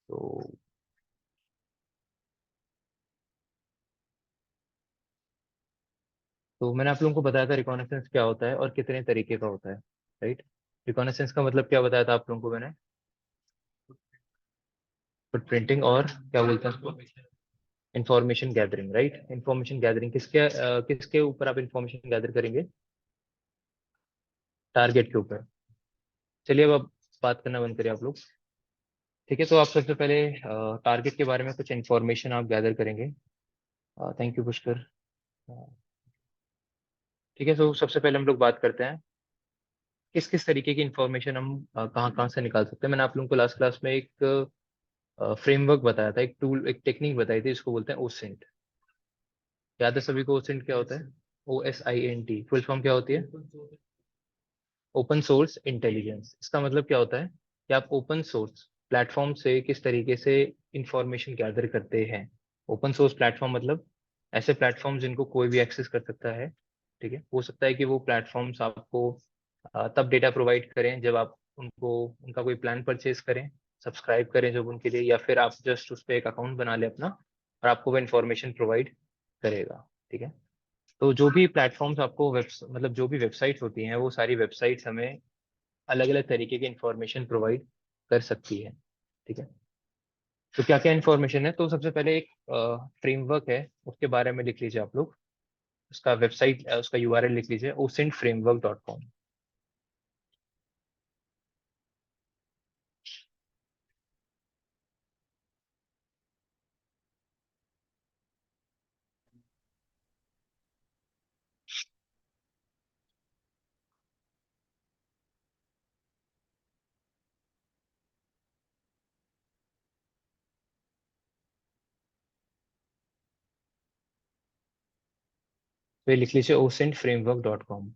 तो मैंने आप लोगों को बताया था रिकॉग्निसेंस क्या होता है और कितने तरीके का होता है, राइट। रिकॉग्निसेंस का मतलब क्या बताया था आप लोगों को मैंने? फुटप्रिंटिंग और क्या बोलते हैं उसको? Information gathering, right. Information gathering किसके ऊपर आप इंफॉर्मेशन गैदर करेंगे? टारगेट के ऊपर। चलिए अब आप बात करना बंद करिए आप लोग। ठीक है, तो आप सबसे पहले टारगेट के बारे में कुछ इंफॉर्मेशन आप गैदर करेंगे। Thank you Pushkar. ठीक है, तो सबसे पहले हम लोग बात करते हैं किस किस तरीके की इंफॉर्मेशन हम कहाँ कहाँ से निकाल सकते हैं। मैंने आप लोगों को लास्ट क्लास में एक फ्रेमवर्क बताया था, एक टूल, एक टेक्निक बताई थी, इसको बोलते हैं ओसेंट। याद है सभी को ओसेंट क्या होता है? OSINT फुल फॉर्म क्या होती है? Open source intelligence. इसका मतलब क्या होता है कि आप ओपन सोर्स प्लेटफॉर्म से किस तरीके से इंफॉर्मेशन गैदर करते हैं। ओपन सोर्स प्लेटफॉर्म मतलब ऐसे प्लेटफॉर्म जिनको कोई भी एक्सेस कर सकता है। ठीक है, हो सकता है कि वो प्लेटफॉर्म्स आपको तब डेटा प्रोवाइड करें जब आप उनको उनका कोई प्लान परचेज करें, सब्सक्राइब करें जब उनके लिए, या फिर आप जस्ट उस पर एक अकाउंट बना लें अपना और आपको वो इन्फॉर्मेशन प्रोवाइड करेगा। ठीक है, तो जो भी प्लेटफॉर्म्स आपको मतलब जो भी वेबसाइट्स होती हैं वो सारी वेबसाइट्स हमें अलग अलग तरीके की इंफॉर्मेशन प्रोवाइड कर सकती है। ठीक है, तो क्या क्या इंफॉर्मेशन है? तो सबसे पहले एक फ्रेमवर्क है, उसके बारे में लिख लीजिए आप लोग। उसका वेबसाइट, उसका URL लिख लीजिए, osintframework.com। तो ये लिख लीजिए osintframework.com।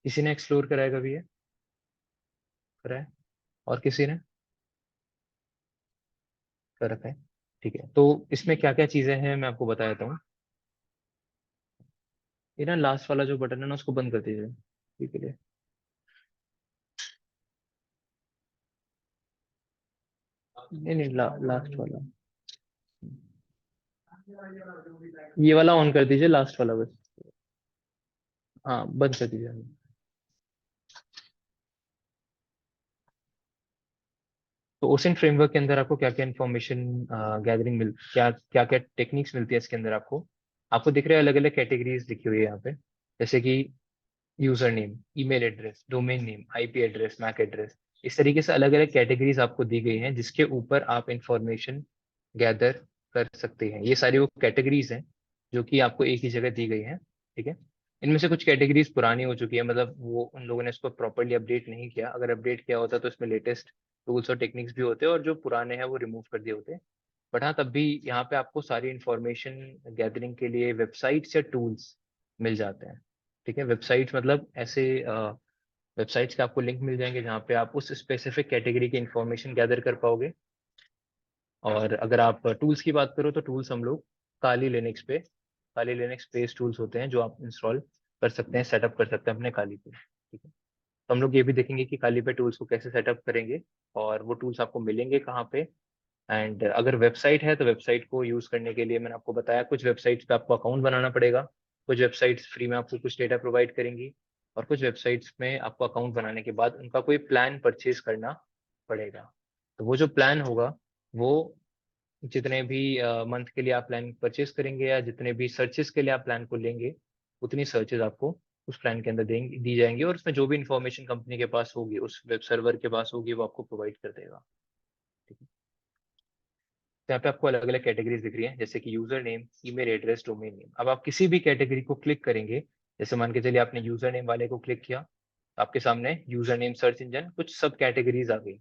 किसी ने एक्सप्लोर कराया कभी ये? करा है? और किसी ने कर रखा है? ठीक है, तो इसमें क्या क्या चीजें हैं मैं आपको बता देता हूँ। ये ना लास्ट वाला जो बटन है ना उसको बंद कर दीजिए, ठीक है? नहीं नहीं, लास्ट वाला, ये वाला ऑन कर दीजिए, लास्ट वाला बस। हाँ, बंद कर दीजिए। तो ओशन फ्रेमवर्क के अंदर आपको क्या क्या इन्फॉर्मेशन गैदरिंग मिल क्या क्या क्या टेक्निक्स मिलती है इसके अंदर आपको? आपको दिख रहे हैं अलग अलग कैटेगरीज लिखी हुई है यहाँ पे, जैसे कि user name, email address, domain name, IP address, MAC address. इस तरीके से अलग अलग कैटेगरीज आपको दी गई हैं जिसके ऊपर आप इंफॉर्मेशन गैदर कर सकते हैं। ये सारी वो कैटेगरीज हैं जो कि आपको एक ही जगह दी गई हैं। ठीक है, इनमें से कुछ कैटेगरीज पुरानी हो चुकी है, मतलब वो उन लोगों ने इसको प्रॉपरली अपडेट नहीं किया। अगर अपडेट किया होता तो इसमें लेटेस्ट टूल्स और टेक्निक्स भी होते, और जो पुराने हैं वो रिमूव कर दिए होते। बट हाँ, तब भी यहाँ पे आपको सारी इंफॉर्मेशन गैदरिंग के लिए वेबसाइट्स या टूल्स मिल जाते हैं। ठीक है, वेबसाइट्स मतलब ऐसे वेबसाइट्स के आपको लिंक मिल जाएंगे जहाँ पे आप उस स्पेसिफिक कैटेगरी की इंफॉर्मेशन गैदर कर पाओगे। और अगर आप टूल्स की बात करो तो टूल्स हम लोग काली लिनक्स बेस्ड टूल्स होते हैं जो आप इंस्टॉल कर सकते हैं, सेटअप कर सकते हैं अपने काली पे। ठीक है, तो हम लोग ये भी देखेंगे कि काली पे टूल्स को कैसे सेटअप करेंगे और वो टूल्स आपको मिलेंगे कहाँ पे। एंड अगर वेबसाइट है तो वेबसाइट को यूज करने के लिए मैंने आपको बताया कुछ वेबसाइट्स पे आपको अकाउंट बनाना पड़ेगा, कुछ वेबसाइट्स फ्री में आपको कुछ डेटा प्रोवाइड करेंगी, और कुछ वेबसाइट्स में आपको अकाउंट बनाने के बाद उनका कोई प्लान परचेज करना पड़ेगा। तो वो जो प्लान होगा वो जितने भी मंथ के लिए आप प्लान परचेज करेंगे या जितने भी सर्चेस के लिए आप प्लान को लेंगे, उतनी सर्चेज आपको उस प्लान के अंदर देंगी दी जाएंगी, और उसमें जो भी इंफॉर्मेशन कंपनी के पास होगी, उस वेब सर्वर के पास होगी, वो आपको प्रोवाइड कर देगा। ठीक है, तो यहाँ पे आपको अलग अलग कैटेगरीज दिख रही है, जैसे कि user name, email address, domain name. अब आप किसी भी कैटेगरी को क्लिक करेंगे, जैसे मान के चलिए आपने यूजर नेम वाले को क्लिक किया, तो आपके सामने यूजर नेम सर्च इंजन कुछ सब कैटेगरीज आ गई।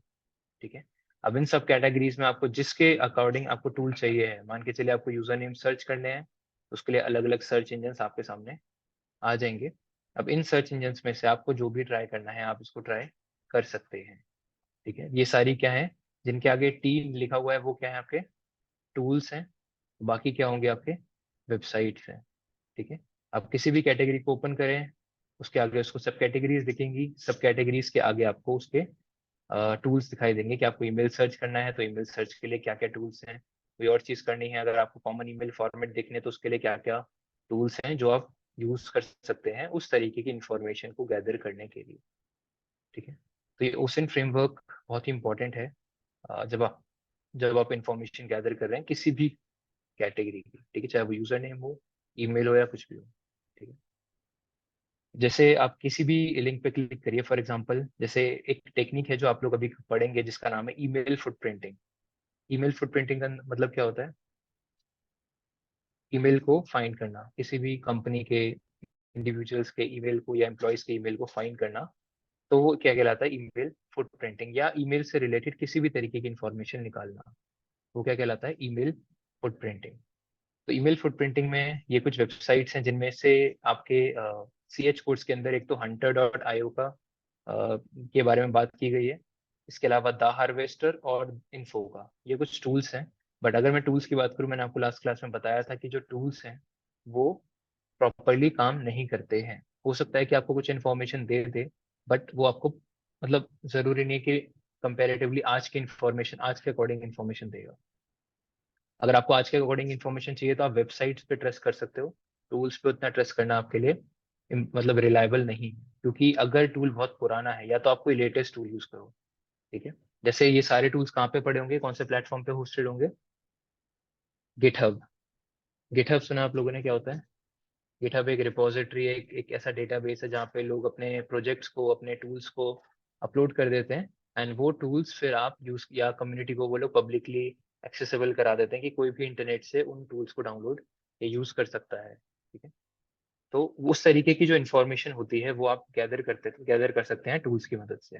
ठीक है, अब इन सब कैटेगरीज में आपको जिसके अकॉर्डिंग आपको टूल चाहिए है, मान के चलिए आपको यूजर नेम सर्च करने हैं, तो उसके लिए अलग अलग सर्च इंजन आपके सामने आ जाएंगे। अब इन सर्च इंजन में से आपको जो भी ट्राई करना है आप इसको ट्राई कर सकते हैं। ठीक है, ये सारी क्या है, जिनके आगे टीम लिखा हुआ है वो क्या है, आपके टूल्स हैं। बाकी क्या होंगे, आपके वेबसाइट्स हैं। ठीक है, आप किसी भी कैटेगरी को ओपन करें, उसके आगे उसको सब कैटेगरीज दिखेंगी, सब कैटेगरीज के आगे आपको उसके टूल्स दिखाई देंगे कि आपको ईमेल सर्च करना है तो ईमेल सर्च के लिए क्या क्या टूल्स हैं। कोई और चीज करनी है, अगर आपको कॉमन ईमेल फॉर्मेट देखने तो उसके लिए क्या क्या टूल्स हैं जो आप यूज कर सकते हैं उस तरीके की इंफॉर्मेशन को गैदर करने के लिए। ठीक है। तो ये ओशन फ्रेमवर्क बहुत ही इंपॉर्टेंट है जब आप इंफॉर्मेशन गैदर कर रहे हैं किसी भी कैटेगरी की। ठीक है, चाहे वो यूजर नेम हो, ईमेल हो या कुछ भी हो। ठीक है। जैसे आप किसी भी लिंक पे क्लिक करिए, फॉर एग्जांपल जैसे एक टेक्निक है जो आप लोग अभी पढ़ेंगे जिसका नाम है ईमेल फुटप्रिंटिंग। ईमेल फुटप्रिंटिंग का मतलब क्या होता है? ईमेल को फाइंड करना, किसी भी कंपनी के इंडिविजुअल्स के ईमेल को या एम्प्लॉयज के ईमेल को फाइंड करना। तो वो क्या कहलाता है? Email footprinting. या ईमेल से रिलेटेड किसी भी तरीके की इंफॉर्मेशन निकालना, वो क्या कहलाता है? Email footprinting. तो ईमेल फुटप्रिंटिंग में ये कुछ वेबसाइट्स हैं जिनमें से आपके सी एच कोर्स के अंदर एक तो hunter.io का के बारे में बात की गई है। इसके अलावा द हार्वेस्टर और इन्फो का, ये कुछ टूल्स हैं। बट अगर मैं टूल्स की बात करूं, मैंने आपको लास्ट क्लास में बताया था कि जो टूल्स हैं वो प्रॉपरली काम नहीं करते हैं। हो सकता है कि आपको कुछ इन्फॉर्मेशन दे दे, बट वो आपको मतलब जरूरी नहीं है कि कंपेरेटिवली आज की इंफॉर्मेशन, आज के अकॉर्डिंग इंफॉर्मेशन देगा। अगर आपको आज के अकॉर्डिंग इन्फॉर्मेशन चाहिए तो आप वेबसाइट्स पे ट्रस्ट कर सकते हो। टूल्स पे उतना ट्रस्ट करना आपके लिए मतलब रिलायबल नहीं है, क्योंकि अगर टूल बहुत पुराना है या तो आप कोई लेटेस्ट टूल यूज करो। ठीक है। जैसे ये सारे टूल्स कहाँ पे पड़े होंगे, कौन से प्लेटफॉर्म पे होस्टेड होंगे? गिटहब। गिटहब सुना आप लोगों ने? क्या होता है गिटहब? एक रिपोजिटरी है, एक ऐसा डेटाबेस है जहाँ पे लोग अपने प्रोजेक्ट्स को, अपने टूल्स को अपलोड कर देते हैं। एंड वो टूल्स फिर आप यूज या कम्युनिटी को वो लोग पब्लिकली एक्सेसिबल करा देते हैं कि कोई भी इंटरनेट से उन टूल्स को डाउनलोड या यूज कर सकता है। ठीक है। तो उस तरीके की जो इन्फॉर्मेशन होती है वो आप गैदर कर सकते हैं टूल्स की मदद से।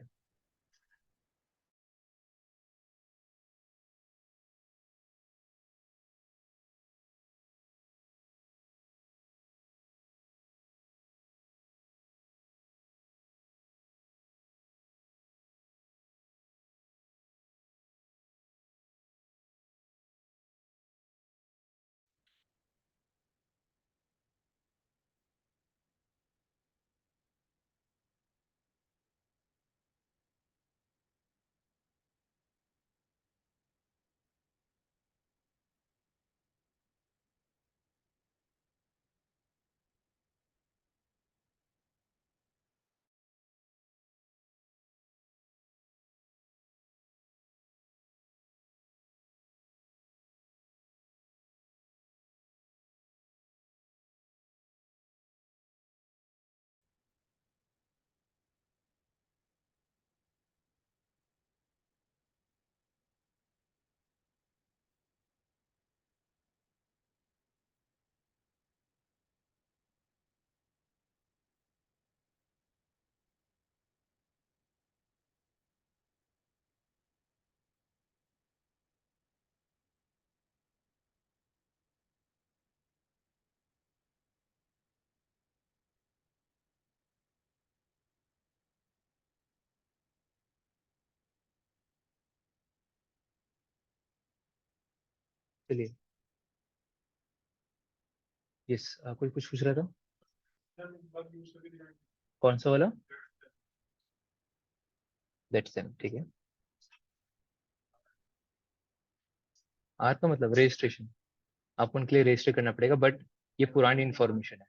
चलिए। यस, कोई कुछ पूछ रहा था? कौन सा वाला? That's same. ठीक है। आर का मतलब रजिस्ट्रेशन। आपको उनके लिए रजिस्टर करना पड़ेगा, बट ये पुरानी इन्फॉर्मेशन है।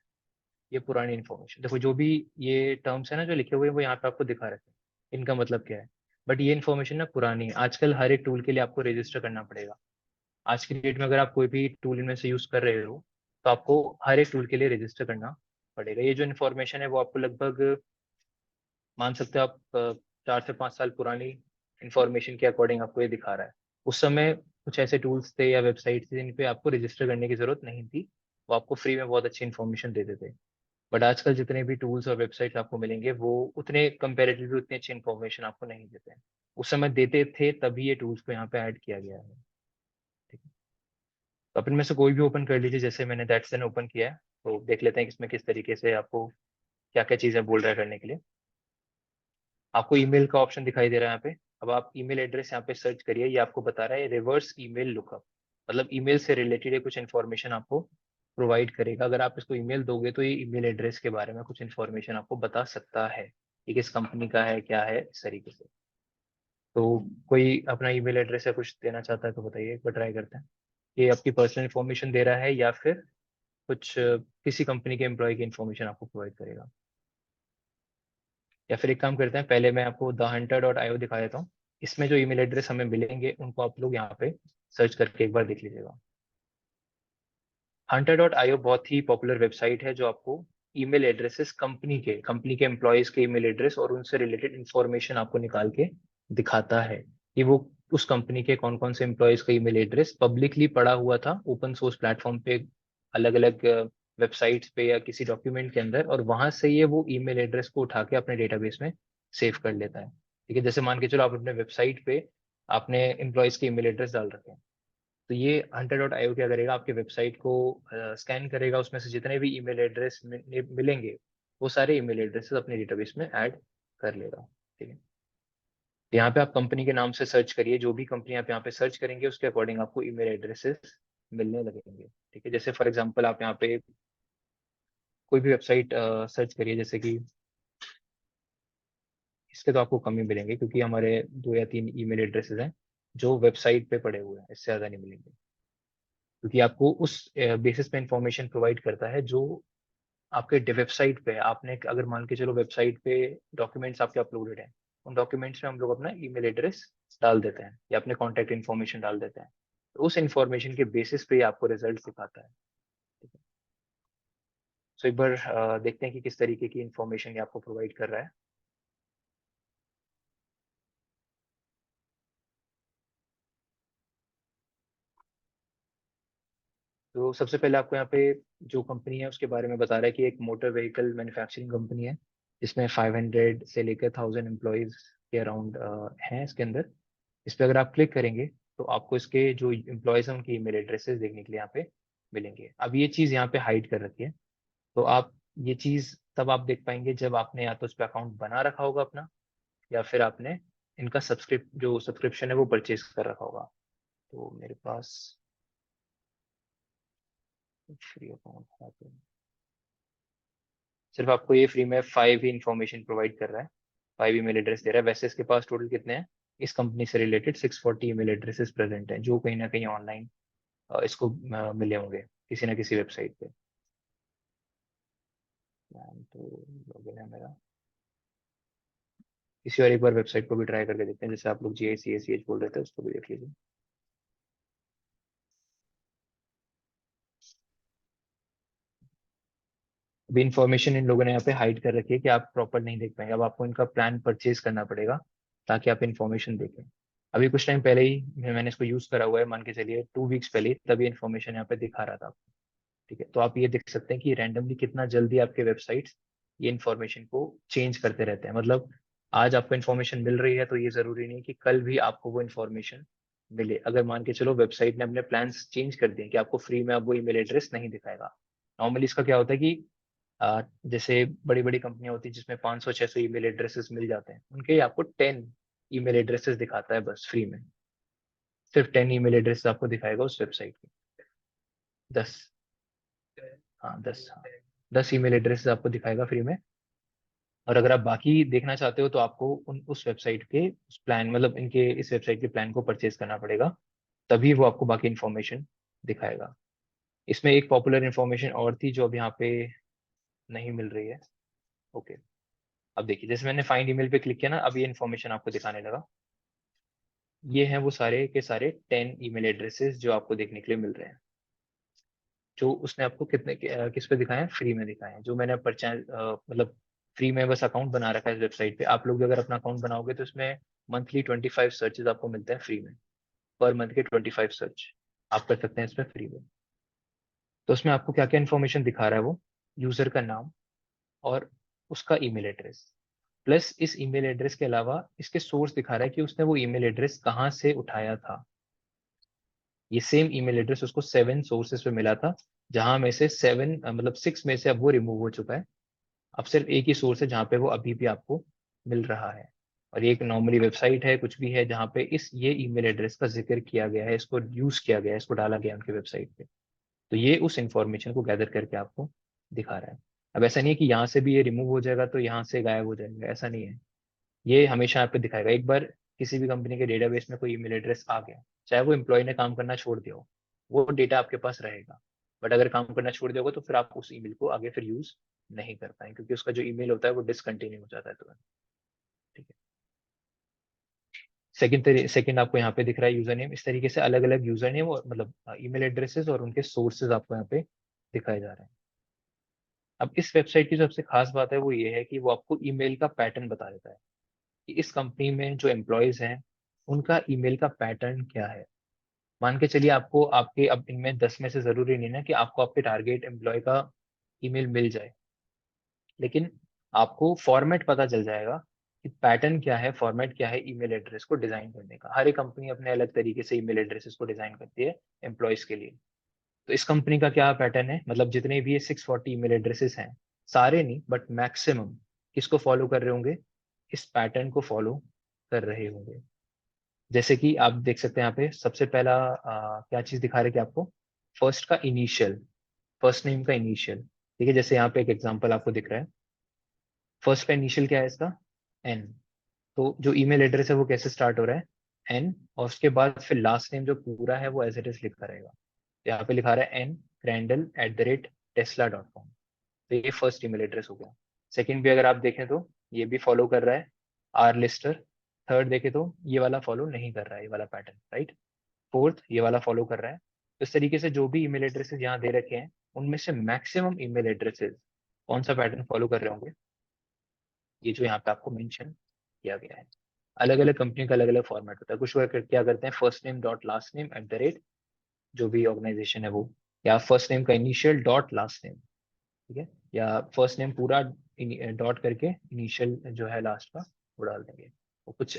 ये पुरानी इन्फॉर्मेशन देखो, जो भी ये टर्म्स है ना जो लिखे हुए हैं वो यहाँ पे आपको दिखा रखे हैं, इनका मतलब क्या है। बट ये इन्फॉर्मेशन ना पुरानी है। आजकल हर एक टूल के लिए आपको रजिस्टर करना पड़ेगा। आज की डेट में अगर आप कोई भी टूल इनमें से यूज कर रहे हो तो आपको हर एक टूल के लिए रजिस्टर करना पड़ेगा। ये जो इन्फॉर्मेशन है वो आपको लगभग मान सकते हो आप 4 से 5 साल पुरानी इंफॉर्मेशन के अकॉर्डिंग आपको ये दिखा रहा है। उस समय कुछ ऐसे टूल्स थे या वेबसाइट थे जिन पे आपको रजिस्टर करने की जरूरत नहीं थी, वो आपको फ्री में बहुत अच्छी इन्फॉर्मेशन देते थे। बट आजकल जितने भी टूल्स और वेबसाइट्स आपको मिलेंगे वो उतने कंपेरेटिवली उतनी अच्छी इन्फॉर्मेशन आपको नहीं देते हैं। उस समय देते थे, तभी ये टूल्स को यहाँ पे ऐड किया गया है। ठीक है। तो अपन में से कोई भी ओपन कर लीजिए, जैसे मैंने दैट्सन ओपन किया है, तो देख लेते हैं कि इसमें किस तरीके से आपको क्या क्या चीजें बोल रहा है करने के लिए। आपको ईमेल का ऑप्शन दिखाई दे रहा है यहाँ पे। अब आप ईमेल एड्रेस यहाँ पे सर्च करिए, ये आपको बता रहा है रिवर्स ईमेल लुकअप। मतलब ईमेल से रिलेटेड कुछ इन्फॉर्मेशन आपको प्रोवाइड करेगा। अगर आप इसको ईमेल दोगे तो ये ईमेल एड्रेस के बारे में कुछ इन्फॉर्मेशन आपको बता सकता है कि किस कंपनी का है, क्या है, इस तरीके से। तो कोई अपना ईमेल एड्रेस या कुछ देना चाहता है तो बताइए, एक बार ट्राई करते हैं। ये आपकी पर्सनल इन्फॉर्मेशन दे रहा है या फिर कुछ किसी कंपनी के एम्प्लॉय की इन्फॉर्मेशन आपको प्रोवाइड करेगा? या फिर एक काम करते हैं, पहले मैं आपको thehunter.io दिखा देता हूँ। इसमें जो ईमेल एड्रेस हमें मिलेंगे उनको आप लोग यहाँ पे सर्च करके एक बार देख लीजिएगा। hunter.io बहुत ही पॉपुलर वेबसाइट है जो आपको ईमेल एड्रेसेस कंपनी के एम्प्लॉयज के ईमेल एड्रेस और उनसे रिलेटेड इंफॉर्मेशन आपको निकाल के दिखाता है कि वो उस कंपनी के कौन कौन से एम्प्लॉयज का ईमेल एड्रेस पब्लिकली पड़ा हुआ था ओपन सोर्स प्लेटफॉर्म पे, अलग अलग वेबसाइट्स पे या किसी डॉक्यूमेंट के अंदर, और वहां से ये वो ईमेल एड्रेस को उठा के अपने डेटाबेस में सेव कर लेता है। ठीक है, जैसे मान के चलो आप अपने वेबसाइट पे आपने एम्प्लॉयज के ईमेल एड्रेस डाल रखे हैं, तो ये hunter.io क्या करेगा, आपके वेबसाइट को स्कैन करेगा, उसमें से जितने भी ईमेल एड्रेस मिलेंगे वो सारे ईमेल एड्रेसेस अपने डेटाबेस में ऐड कर लेगा। ठीक है, तो यहाँ पे आप कंपनी के नाम से सर्च करिए, जो भी कंपनी आप यहाँ पे सर्च करेंगे उसके अकॉर्डिंग आपको ईमेल एड्रेसेस मिलने लगेंगे। ठीक है, जैसे फॉर एग्जांपल आप यहाँ पे कोई भी वेबसाइट सर्च करिए, जैसे कि इसके तो आपको कम ही मिलेंगे क्योंकि हमारे 2 या 3 ईमेल एड्रेसेस हैं जो वेबसाइट पे पड़े हुए हैं, इससे ज्यादा नहीं मिलेंगे, क्योंकि आपको उस बेसिस पे इंफॉर्मेशन प्रोवाइड करता है जो आपके वेबसाइट पे आपने, अगर मान के चलो वेबसाइट पे डॉक्यूमेंट्स आपके अपलोडेड हैं, उन डॉक्यूमेंट्स में हम लोग अपना ईमेल एड्रेस डाल देते हैं या अपने कॉन्टैक्ट इन्फॉर्मेशन डाल देते हैं, तो उस इन्फॉर्मेशन के बेसिस पे आपको रिजल्ट दिखाता है। ठीक है, सो एक बार देखते हैं कि किस तरीके की इन्फॉर्मेशन ये आपको प्रोवाइड कर रहा है। तो सबसे पहले आपको यहाँ पे जो कंपनी है उसके बारे में बता रहा है कि एक मोटर व्हीकल मैन्युफैक्चरिंग कंपनी है, जिसमें 500 से लेकर 1000 एम्प्लॉयज के अराउंड हैं इसके अंदर। इस पे अगर आप क्लिक करेंगे तो आपको इसके जो एम्प्लॉयज हैं उनकी ईमेल एड्रेसेस देखने के लिए यहाँ पे मिलेंगे। अब ये चीज़ यहाँ पे हाइड कर रखी है, तो आप ये चीज़ तब आप देख पाएंगे जब आपने या तो उस पर अकाउंट बना रखा होगा अपना, या फिर आपने इनका सब्सक्रिप्शन है वो परचेज कर रखा होगा। तो मेरे पास फ्री अकाउंट है तो सिर्फ आपको ये फ्री में 5 ही इंफॉर्मेशन प्रोवाइड कर रहा है, 5 ईमेल एड्रेस दे रहा है। वैसे इसके पास टोटल कितने हैं, इस कंपनी से रिलेटेड 640 ईमेल एड्रेसेस प्रेजेंट हैं जो कहीं ना कहीं ऑनलाइन इसको मिले होंगे किसी ना किसी वेबसाइट पे। तो लॉगिन है मेरा, किसी और एक बार वेबसाइट को भी ट्राई करके देखते हैं, जैसे आप लोग GICACH बोल रहे थे उसको भी देख लीजिए। अभी इन्फॉर्मेशन इन लोगों ने यहाँ पे हाइड कर रखी है कि आप प्रॉपर नहीं देख पाएंगे, अब आपको इनका प्लान परचेज करना पड़ेगा ताकि आप इन्फॉर्मेशन देखें। अभी कुछ टाइम पहले ही मैंने इसको यूज करा हुआ है, मान के चलिए 2 वीक्स पहले ही, तभी इन्फॉर्मेशन यहाँ पे दिखा रहा था आपको। ठीक है, तो आप ये देख सकते हैं कि रैंडमली कितना जल्दी आपके वेबसाइट्स ये इन्फॉर्मेशन को चेंज करते रहते हैं। मतलब आज आपको इन्फॉर्मेशन मिल रही है तो ये जरूरी नहीं कि कल भी आपको वो इन्फॉर्मेशन मिले। अगर मान के चलो वेबसाइट ने अपने प्लान्स चेंज कर दिए कि आपको फ्री में अब वो ईमेल एड्रेस नहीं दिखाएगा। नॉर्मली इसका क्या होता है कि जैसे बड़ी बड़ी कंपनियां होती हैं जिसमें 500-600 ईमेल एड्रेसेस मिल जाते हैं, उनके आपको 10 ईमेल एड्रेसेस दिखाता है बस फ्री में। सिर्फ 10 ईमेल एड्रेस आपको दिखाएगा उस वेबसाइट के। 10, हाँ 10, हाँ 10 ईमेल एड्रेस आपको दिखाएगा फ्री में। और अगर आप बाकी देखना चाहते हो तो आपको उस वेबसाइट के उस प्लान, मतलब इनके इस वेबसाइट के प्लान को परचेज करना पड़ेगा, तभी वो आपको बाकी इन्फॉर्मेशन दिखाएगा। इसमें एक पॉपुलर इन्फॉर्मेशन और थी जो अब यहाँ पे नहीं मिल रही है। ओके, अब देखिए जैसे मैंने फाइंड ईमेल पे क्लिक किया ना, अब ये इन्फॉर्मेशन आपको दिखाने लगा। ये हैं वो सारे के सारे 10 ईमेल एड्रेसेस जो आपको देखने के लिए मिल रहे हैं, जो उसने आपको किस पे दिखाए हैं, फ्री में दिखाए हैं। जो मैंने परचेज मतलब फ्री में बस अकाउंट बना रखा है इस वेबसाइट पे। आप लोग भी अगर अपना अकाउंट बनाओगे तो इसमें मंथली 25 सर्चेज आपको मिलते हैं फ्री में। पर मंथ के 25 सर्च आप कर सकते हैं इसमें फ्री में। तो उसमें आपको क्या क्या इन्फॉर्मेशन दिखा रहा है, वो यूजर का नाम और उसका ईमेल एड्रेस, प्लस इस ईमेल एड्रेस के अलावा इसके सोर्स दिखा रहा है कि उसने वो ईमेल एड्रेस कहाँ से उठाया था। ये सेम ईमेल एड्रेस उसको 7 सोर्सेस पे मिला था, जहां में से 7 मतलब 6 में से अब वो रिमूव हो चुका है। अब सिर्फ एक ही सोर्स है जहाँ पे वो अभी भी आपको मिल रहा है। और ये एक नॉर्मली वेबसाइट है, कुछ भी है जहाँ पे इस ये ईमेल एड्रेस का जिक्र किया गया है, इसको यूज किया गया है, इसको डाला गया है उनके वेबसाइट पे। तो ये उस इंफॉर्मेशन को गैदर करके आपको दिखा रहा है। अब ऐसा नहीं है कि यहाँ से भी ये रिमूव हो जाएगा तो यहाँ से गायब हो जाएगा, ऐसा नहीं है। ये हमेशा आपको दिखाएगा। एक बार किसी भी कंपनी के डेटाबेस में कोई ईमेल एड्रेस आ गया, चाहे वो एम्प्लॉय ने काम करना छोड़ दिया हो, वो डेटा आपके पास रहेगा। बट अगर काम करना छोड़ दिया होगा तो फिर आप उस ईमेल को आगे फिर यूज नहीं कर पाएंगे, क्योंकि उसका जो ईमेल होता है वो डिसकंटिन्यू हो जाता है तुरंत। ठीक है। सेकंड आपको यहाँ पे दिख रहा है यूजर नेम। इस तरीके से अलग अलग यूजर नेम और मतलब ईमेल एड्रेसेस और उनके सोर्सेज आपको यहाँ पे दिखाए जा रहे हैं। अब इस वेबसाइट की जो सबसे खास बात है वो ये है कि वो आपको ईमेल का पैटर्न बता देता है कि इस कंपनी में जो एम्प्लॉयज हैं उनका ईमेल का पैटर्न क्या है। मान के चलिए आपको आपके, अब इनमें 10 में से जरूरी नहीं ना कि आपको आपके टारगेट एम्प्लॉय का ईमेल मिल जाए, लेकिन आपको फॉर्मेट पता चल जाएगा कि पैटर्न क्या है, फॉर्मेट क्या है ईमेल एड्रेस को डिजाइन करने का। हर एक कंपनी अपने अलग तरीके से ईमेल एड्रेसेस को डिजाइन करती है एम्प्लॉयज के लिए। तो इस कंपनी का क्या पैटर्न है, मतलब जितने भी ये 640 ईमेल एड्रेसेस हैं, सारे नहीं बट मैक्सिमम किसको फॉलो कर रहे होंगे, इस पैटर्न को फॉलो कर रहे होंगे। जैसे कि आप देख सकते हैं यहाँ पे सबसे पहला क्या चीज दिखा रहे हैं कि आपको फर्स्ट का इनिशियल, फर्स्ट नेम का इनिशियल। ठीक है, जैसे यहाँ पे एक एग्जांपल आपको दिख रहा है। फर्स्ट का इनिशियल क्या है इसका, एन। तो जो ईमेल एड्रेस है वो कैसे स्टार्ट हो रहा है, एन, और उसके बाद फिर लास्ट नेम जो पूरा है वो एज इट इज लिखा रहेगा। तो यहाँ पे लिखा रहा है एन crandall@tesla.com। तो ये फर्स्ट ईमेल एड्रेस हो गया। सेकंड भी अगर आप देखें तो ये भी फॉलो कर रहा है, आर लिस्टर। थर्ड देखे तो ये वाला फॉलो नहीं कर रहा है, ये वाला पैटर्न, राइट। फोर्थ ये वाला फॉलो कर रहा है। तो इस तरीके से जो भी ईमेल एड्रेसेस यहाँ दे रखे हैं उनमें से मैक्सिमम ईमेल एड्रेसेस कौन सा पैटर्न फॉलो कर रहे होंगे, ये जो यहाँ पे आपको मेंशन किया गया है। अलग अलग कंपनी का अलग अलग फॉर्मेट होता है। कुछ लोग क्या करते हैं, first name dot last name at the rate जो भी ऑर्गेनाइजेशन है वो, या फर्स्ट नेम का इनिशियल डॉट लास्ट नेम, ठीक है, या फर्स्ट नेम पूरा डॉट करके इनिशियल जो है लास्ट का वो डाल देंगे। वो कुछ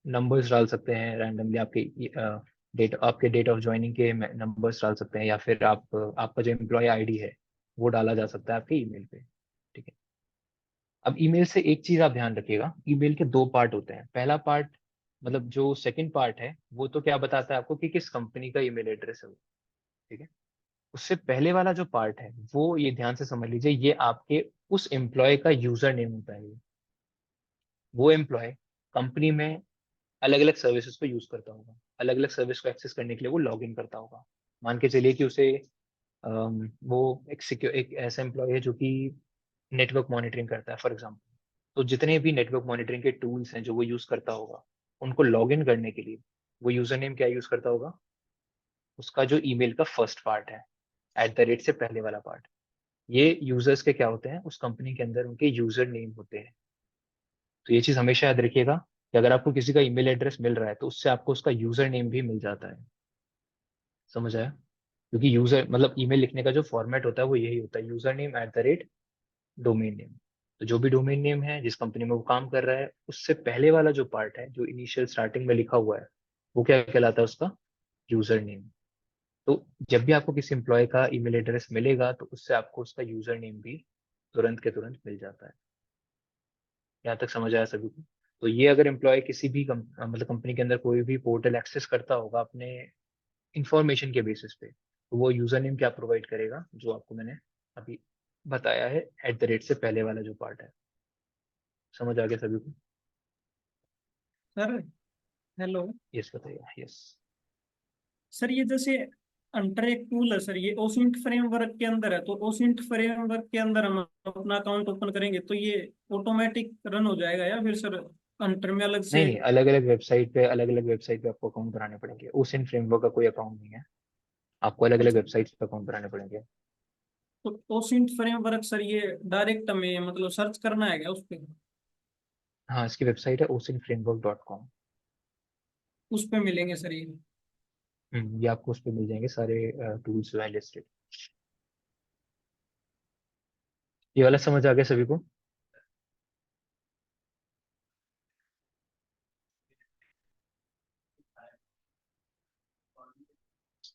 नंबर्स डाल सकते हैं रैंडमली, आपके डेट ऑफ ज्वाइनिंग के नंबर्स डाल सकते हैं, या फिर आपका जो एम्प्लॉय आईडी है वो डाला जा सकता है आपके ईमेल पे। ठीक है। अब ईमेल से एक चीज आप ध्यान रखिएगा, ईमेल के दो पार्ट होते हैं। पहला पार्ट मतलब जो सेकंड पार्ट है वो तो क्या बताता है आपको कि किस कंपनी का ईमेल एड्रेस है वो। ठीक है। उससे पहले वाला जो पार्ट है वो ये ध्यान से समझ लीजिए, ये आपके उस एम्प्लॉय का यूजर नेम होता है। वो एम्प्लॉय कंपनी में अलग अलग सर्विसेज को यूज करता होगा, अलग अलग सर्विस को एक्सेस करने के लिए वो लॉग इन करता होगा। मान के चलिए कि उसे वो एक ऐसा एम्प्लॉय है जो कि नेटवर्क मॉनिटरिंग करता है फॉर एग्जाम्पल। तो जितने भी नेटवर्क मॉनिटरिंग के टूल्स हैं जो वो यूज करता होगा, उनको लॉग इन करने के लिए वो यूजर नेम क्या यूज करता होगा, उसका जो ईमेल का फर्स्ट पार्ट है, एट द रेट से पहले वाला पार्ट। ये यूजर्स के क्या होते हैं, उस कंपनी के अंदर उनके यूजर नेम होते हैं। तो ये चीज हमेशा याद रखिएगा कि अगर आपको किसी का ईमेल एड्रेस मिल रहा है तो उससे आपको उसका यूजर नेम भी मिल जाता है। समझ आया? क्योंकि यूजर मतलब ईमेल लिखने का जो फॉर्मेट होता है वो यही होता है, user name at the rate domain name. तो जो भी डोमेन नेम है जिस कंपनी में वो काम कर रहा है, उससे पहले वाला जो पार्ट है जो इनिशियल स्टार्टिंग में लिखा हुआ है, वो क्या कहलाता है, उसका यूजर नेम। तो जब भी आपको किसी एम्प्लॉय का ईमेल एड्रेस मिलेगा तो उससे आपको उसका यूजर नेम भी तुरंत के तुरंत मिल जाता है। यहाँ तक समझ आया सभी को? तो ये अगर एम्प्लॉय किसी भी मतलब कंपनी के अंदर कोई भी पोर्टल एक्सेस करता होगा अपने इंफॉर्मेशन के बेसिस पे, तो वो यूजर नेम क्या प्रोवाइड करेगा, जो आपको मैंने अभी बताया है, एट द रेट से पहले वाला जो पार्ट है। समझ आ गया सभी को? Sir hello. यस बताइए। यस। सर ये जैसे अंडर एक टूल है सर, ये ओसिंट फ्रेमवर्क के अंदर है, तो ओसिंट फ्रेमवर्क के अंदर हम अपना अकाउंट ओपन करेंगे तो ये ऑटोमेटिक रन हो जाएगा या फिर सर अंडर में अलग नहीं से? नहीं, अलग अलग वेबसाइट पे आपको अकाउंट बनाने पड़ेंगे। उस इन फ्रेमवर्क का कोई अकाउंट नहीं है, आपको अलग अलग अच्छा, वेबसाइट्स पे अकाउंट बनाने पड़ेंगे। तो ओसिंट फ्रेमवर्क सर ये डायरेक्ट हमें मतलब सर्च करना है क्या उस पे? हाँ, इसकी वेबसाइट है osinframework.com। उस पे मिलेंगे सर ये? ये आपको उस पर मिल जाएंगे सारे टूल्स जो है लिस्टेड। ये वाला समझ आ गया सभी को?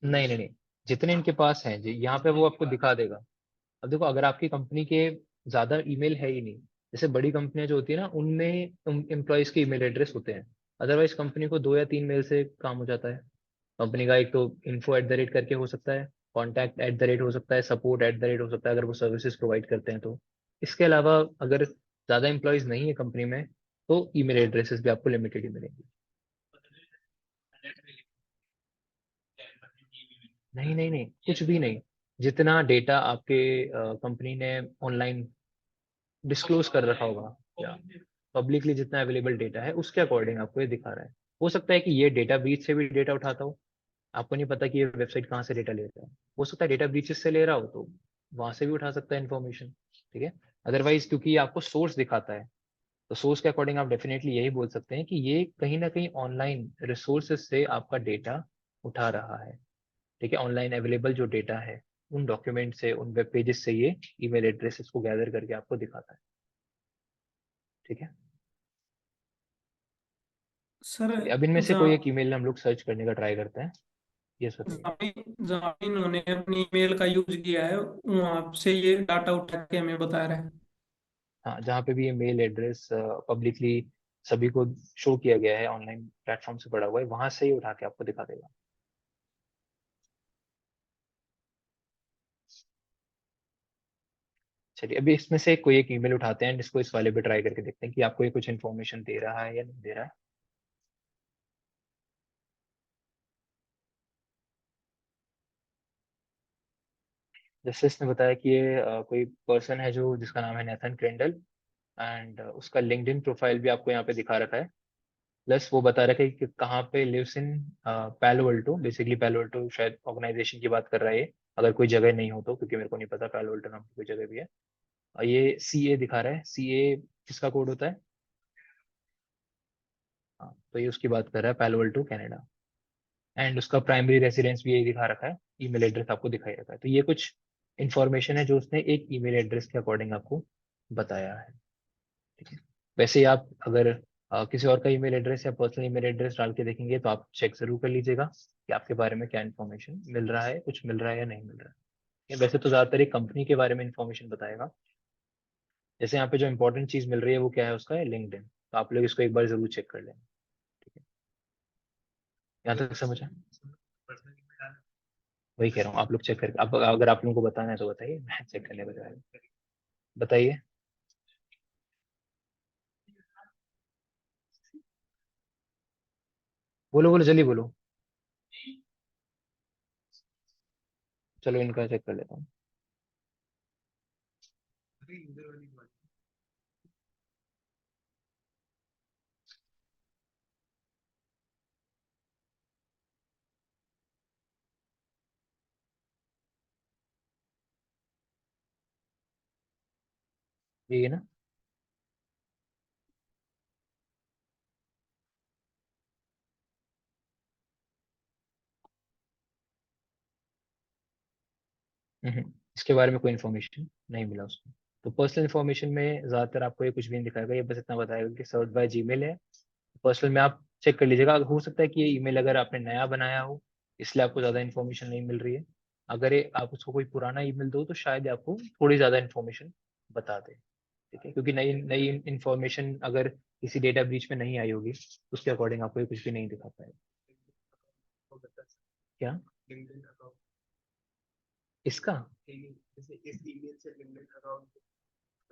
नहीं नहीं नहीं, जितने इनके पास हैं जी यहाँ पे वो आपको दिखा देगा। अब देखो, अगर आपकी कंपनी के ज्यादा ईमेल है ही नहीं, जैसे बड़ी कंपनियां जो होती है ना उनमें एम्प्लॉयज के ईमेल एड्रेस होते हैं। अदरवाइज कंपनी को 2 या 3 मेल से काम हो जाता है। कंपनी का एक तो info@, करके हो सकता है, contact@, हो सकता है, support@, हो सकता है, अगर वो सर्विसेज प्रोवाइड करते हैं तो। इसके अलावा अगर ज़्यादा एम्प्लॉयज़ नहीं है कंपनी में, तो ईमेल एड्रेसेस भी आपको लिमिटेड ही मिलेंगे। नहीं नहीं नहीं, कुछ भी नहीं। जितना डेटा आपके कंपनी ने ऑनलाइन डिस्क्लोज कर रखा होगा, या पब्लिकली जितना अवेलेबल डेटा है, उसके अकॉर्डिंग आपको ये दिखा रहा है। हो सकता है कि ये डेटा ब्रीच से भी डेटा उठाता हो, आपको नहीं पता कि ये वेबसाइट कहाँ से डेटा ले रहा है। हो सकता है डेटा ब्रीचेस से ले रहा हो, तो वहां से भी उठा सकता है इन्फॉर्मेशन। ठीक है। अदरवाइज क्योंकि ये आपको सोर्स दिखाता है, तो सोर्स के अकॉर्डिंग आप डेफिनेटली यही बोल सकते हैं कि ये कहीं ना कहीं ऑनलाइन रिसोर्सेज से आपका डेटा उठा रहा है। ठीक है। ऑनलाइन अवेलेबल जो डेटा है, उन डॉक्यूमेंट से, उन वेब पेजेस से ये ईमेल एड्रेसेस को गैदर करके आपको दिखाता है। ठीक है। सर चलिए, अब इनमें से कोई एक जहाँ ईमेल हम लोग सर्च करने का ट्राई करते हैं। ये बताइए। जहाँ भी जहाँ भी इन्होंने अपनी ईमेल का यूज किया है वहां से ये डाटा उठा के हमें बता रहा है। हाँ, जहाँ पे भी ये मेल एड्रेस पब्लिकली सभी को शो किया गया है, ऑनलाइन प्लेटफॉर्म से पड़ा हुआ है, वहां से ही उठा के आपको दिखा देगा। चलिए, अभी इसमें से कोई एक ईमेल उठाते हैं, इसको इस वाले पे ट्राई करके देखते हैं कि आपको ये कुछ इन्फॉर्मेशन दे रहा है या नहीं दे रहा है। जैसे इसने बताया कि ये कोई पर्सन है जो जिसका नाम है नेथन क्रेंडल, एंड उसका लिंक्डइन प्रोफाइल भी आपको यहाँ पे दिखा रखा है। प्लस वो बता रखा है कि कहाँ पे लिव्स इन पैलो अल्टो। बेसिकली पैलो अल्टो शायद ऑर्गेनाइजेशन की बात कर रहा है ये, अगर कोई जगह नहीं हो तो, क्योंकि मेरे को नहीं पता पैलो अल्टो नाम की कोई जगह भी है। और ये CA दिखा रहा है। CA किसका कोड होता है? हाँ, तो ये उसकी बात कर रहा है, पैलो अल्टो कनाडा। एंड उसका प्राइमरी रेसिडेंस भी यही दिखा रखा है, ईमेल एड्रेस आपको दिखाई रखा है। तो ये कुछ इन्फॉर्मेशन है जो उसने एक ईमेल एड्रेस के अकॉर्डिंग आपको बताया है। ठीक है। वैसे ही आप अगर किसी और का ईमेल एड्रेस या पर्सनल ईमेल एड्रेस डाल के देखेंगे, तो आप चेक जरूर कर लीजिएगा कि आपके बारे में क्या इन्फॉर्मेशन मिल रहा है, कुछ मिल रहा है या नहीं मिल रहा है। ये वैसे तो ज्यादातर एक कंपनी के बारे में इन्फॉर्मेशन बताएगा। जैसे यहाँ पे जो इंपॉर्टेंट चीज मिल रही है वो क्या है, उसका है लिंक्डइन। तो आप लोग इसको एक बार जरूर चेक कर लें। ठीक है। यहाँ तक समझ आया? वही कह रहा हूँ, आप लोग चेक करके, आप अगर आप लोगों को बताना है तो बताइए, मैं चेक करने को तैयार हूँ। बताइए। बोलो बोलो, जल्दी बोलो। चलो, इनका चेक कर लेता हूँ। ये है ना? इसके बारे में कोई इन्फॉर्मेशन नहीं मिला उसको। तो पर्सनल इन्फॉर्मेशन में ज्यादातर आपको ये कुछ भी नहीं दिखाएगा, ये बस इतना बताएगा कि सर्व बाय जीमेल है। पर्सनल में आप चेक कर लीजिएगा, हो सकता है कि ये ईमेल अगर आपने नया बनाया हो, इसलिए आपको ज्यादा इन्फॉर्मेशन नहीं मिल रही है। अगर ये आप उसको कोई पुराना ईमेल दो, तो शायद ये आपको थोड़ी ज्यादा इन्फॉर्मेशन बता दे। ठीक है, क्योंकि नई नई इन्फॉर्मेशन अगर किसी डेटा ब्रीच में नहीं आई होगी, उसके अकॉर्डिंग आपको ये कुछ भी नहीं दिखा पाएगा। क्या? इसका?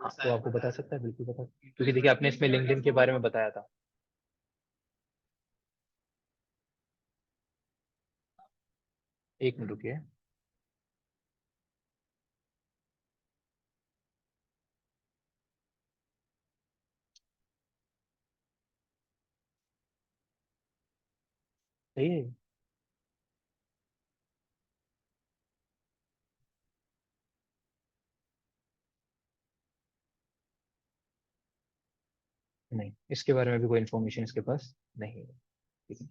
हाँ, तो आपको बता सकता है, बिल्कुल बता सकता है। क्योंकि देखिए, आपने इसमें लिंक्डइन के बारे में बताया था। एक मिनट रुकिए। सही है। नहीं, इसके बारे में भी कोई इन्फॉर्मेशन इसके पास नहीं है। ठीक है।